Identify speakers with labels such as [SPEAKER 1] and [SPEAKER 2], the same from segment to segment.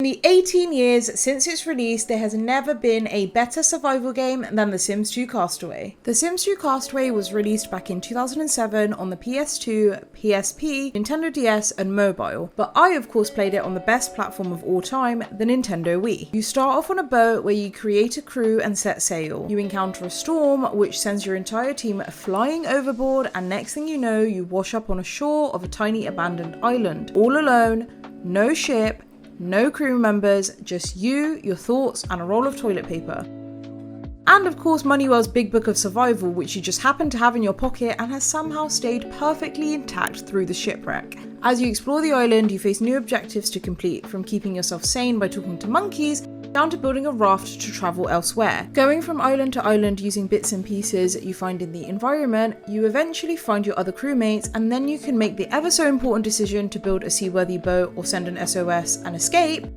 [SPEAKER 1] In the 18 years since its release, there has never been a better survival game than The Sims 2 Castaway. The Sims 2 Castaway was released back in 2007 on the PS2, PSP, Nintendo DS and mobile, but I of course played it on the best platform of all time, the Nintendo Wii. You start off on a boat where you create a crew and set sail. You encounter a storm which sends your entire team flying overboard, and next thing you know, you wash up on a shore of a tiny abandoned island. All alone, no ship, no crew members, just you, your thoughts, and a roll of toilet paper. And of course Moneywell's Big Book of Survival, which you just happen to have in your pocket and has somehow stayed perfectly intact through the shipwreck. As you explore the island, you face new objectives to complete, from keeping yourself sane by talking to monkeys, down to building a raft to travel elsewhere. Going from island to island using bits and pieces you find in the environment, you eventually find your other crewmates, and then you can make the ever so important decision to build a seaworthy boat or send an SOS and escape,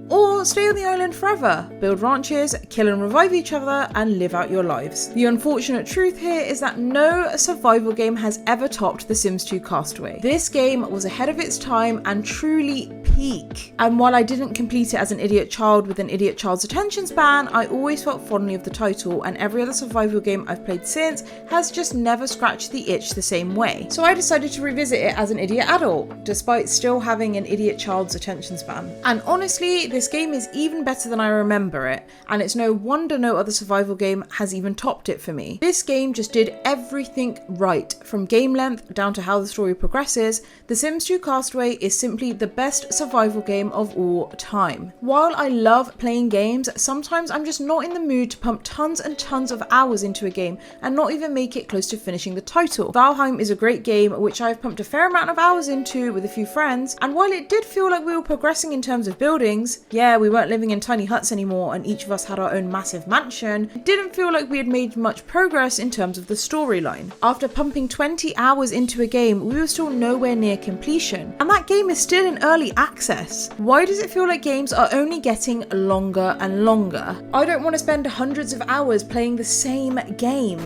[SPEAKER 1] or stay on the island forever, build ranches, kill and revive each other, and live out your lives. The unfortunate truth here is that no survival game has ever topped The Sims 2 Castaway. This game was ahead of its time and truly peak. And while I didn't complete it as an idiot child with an idiot child's attention span, I always felt fondly of the title, and every other survival game I've played since has just never scratched the itch the same way. So I decided to revisit it as an idiot adult, despite still having an idiot child's attention span. And honestly, this game is even better than I remember it, and it's no wonder no other survival game has even topped it for me. This game just did everything right, from game length down to how the story progresses. The Sims 2 Castaway is simply the best survival game of all time. While I love playing games, sometimes I'm just not in the mood to pump tons and tons of hours into a game and not even make it close to finishing the title. Valheim is a great game which I've pumped a fair amount of hours into with a few friends, and while it did feel like we were progressing in terms of buildings, yeah, we weren't living in tiny huts anymore and each of us had our own massive mansion, it didn't feel like we had made much progress in terms of the storyline. After pumping 20 hours into a game, we were still nowhere near completion, and that game is still in early access. Why does it feel like games are only getting longer and longer? I don't want to spend hundreds of hours playing the same game.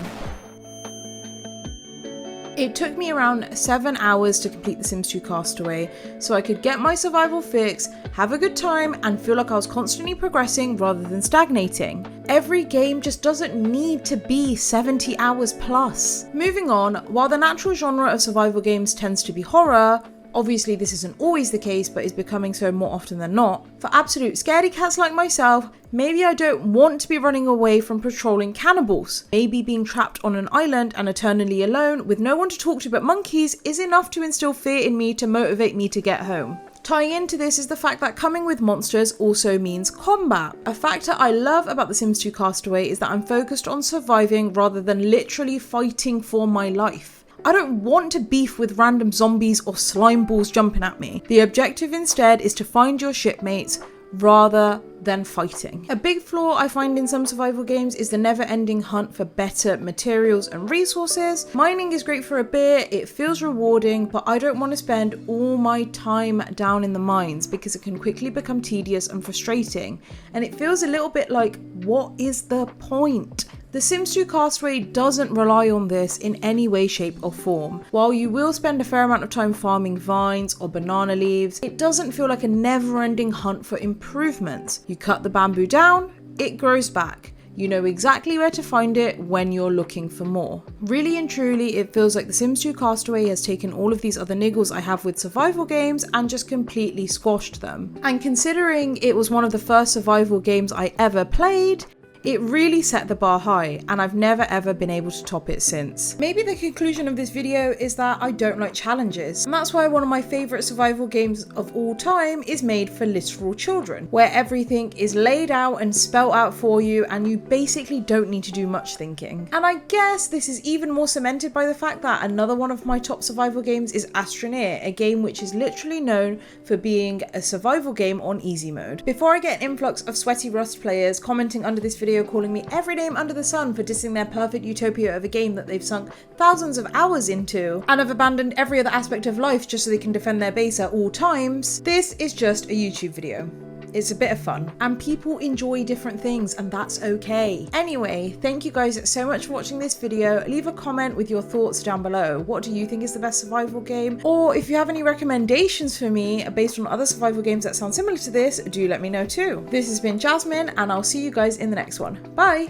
[SPEAKER 1] It took me around 7 hours to complete The Sims 2 Castaway, so I could get my survival fix, have a good time, and feel like I was constantly progressing rather than stagnating. Every game just doesn't need to be 70 hours plus. Moving on, while the natural genre of survival games tends to be horror, obviously this isn't always the case but is becoming so more often than not, for absolute scaredy cats like myself, maybe I don't want to be running away from patrolling cannibals. Maybe being trapped on an island and eternally alone with no one to talk to but monkeys is enough to instill fear in me to motivate me to get home. Tying into this is the fact that coming with monsters also means combat. A factor I love about The Sims 2 Castaway is that I'm focused on surviving rather than literally fighting for my life. I don't want to beef with random zombies or slime balls jumping at me. The objective instead is to find your shipmates rather than fighting. A big flaw I find in some survival games is the never-ending hunt for better materials and resources. Mining is great for a bit, it feels rewarding, but I don't want to spend all my time down in the mines because it can quickly become tedious and frustrating, and it feels a little bit like, what is the point? The Sims 2 Castaway doesn't rely on this in any way, shape or form. While you will spend a fair amount of time farming vines or banana leaves, it doesn't feel like a never-ending hunt for improvements. You cut the bamboo down, it grows back. You know exactly where to find it when you're looking for more. Really and truly, it feels like The Sims 2 Castaway has taken all of these other niggles I have with survival games and just completely squashed them. And considering it was one of the first survival games I ever played, it really set the bar high, and I've never ever been able to top it since. Maybe the conclusion of this video is that I don't like challenges, and that's why one of my favourite survival games of all time is made for literal children, where everything is laid out and spelt out for you and you basically don't need to do much thinking. And I guess this is even more cemented by the fact that another one of my top survival games is Astroneer, a game which is literally known for being a survival game on easy mode. Before I get an influx of sweaty Rust players commenting under this video video calling me every name under the sun for dissing their perfect utopia of a game that they've sunk thousands of hours into and have abandoned every other aspect of life just so they can defend their base at all times, this is just a YouTube video. It's a bit of fun, and people enjoy different things, and that's okay. Anyway, thank you guys so much for watching this video. Leave a comment with your thoughts down below. What do you think is the best survival game? Or if you have any recommendations for me based on other survival games that sound similar to this, do let me know too. This has been Jasmine, and I'll see you guys in the next one. Bye!